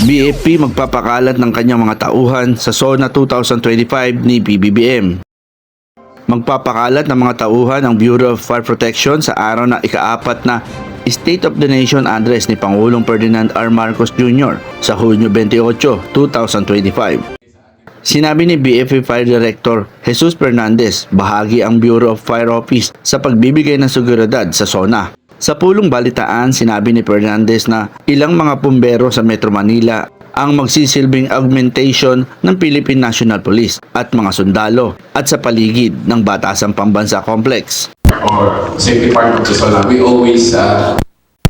BFP magpapakalat ng kanyang mga tauhan sa SONA 2025 ni PBBM. Magpapakalat ng mga tauhan ang Bureau of Fire Protection sa araw na ika-4 na State of the Nation Address ni Pangulong Ferdinand R. Marcos Jr. sa Hunyo 28, 2025. Sinabi ni BFP Fire Director Jesus Fernandez, bahagi ang Bureau of Fire Office sa pagbibigay ng seguridad sa SONA. Sa pulong balitaan, sinabi ni Fernandez na ilang mga pumbero sa Metro Manila ang magsisilbing augmentation ng Philippine National Police at mga sundalo at sa paligid ng Batasang Pambansa Complex. Or safety part of the SONA, we always the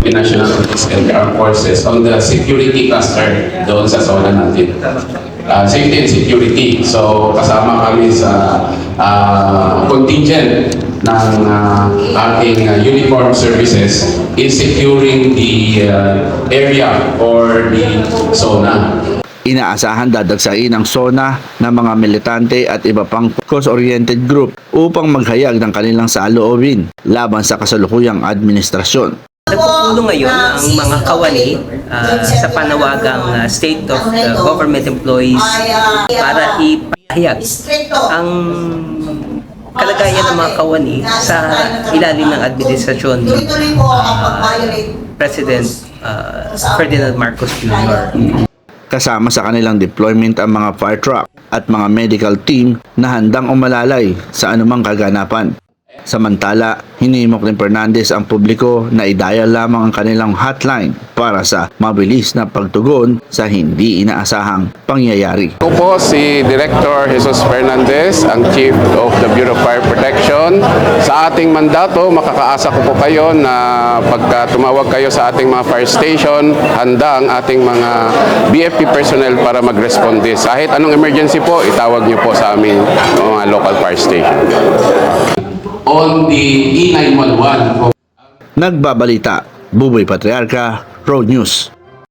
National Police and the Armed Forces on the security cluster doon sa SONA natin. Safety and security. So kasama kami sa contingent ng ating uniform services in securing the area or the SONA. Inaasahan dadagsain ang SONA ng mga militante at iba pang cause-oriented group upang maghayag ng kanilang saloobin laban sa kasalukuyang administrasyon. Nagpupulong ngayon ang mga kawani sa panawagang State of the Government Employees para ipahayag ang kalagayan ng mga kawani sa ilalim ng administrasyon ni President Ferdinand Marcos Jr. Kasama sa kanilang deployment ang mga fire truck at mga medical team na handang umalalay sa anumang kaganapan. Samantala, hinimok ni Fernandez ang publiko na i-dial lamang ang kanilang hotline para sa mabilis na pagtugon sa hindi inaasahang pangyayari. Ako po si Director Jesus Fernandez, ang Chief of the Bureau of Fire Protection. Sa ating mandato, makakaasa ko po kayo na pagka tumawag kayo sa ating mga fire station, handa ang ating mga BFP personnel para mag-responde. Kahit anong emergency po, itawag niyo po sa aming mga local fire station. On the E911. Nagbabalita, Buboy Patriarca, Road News.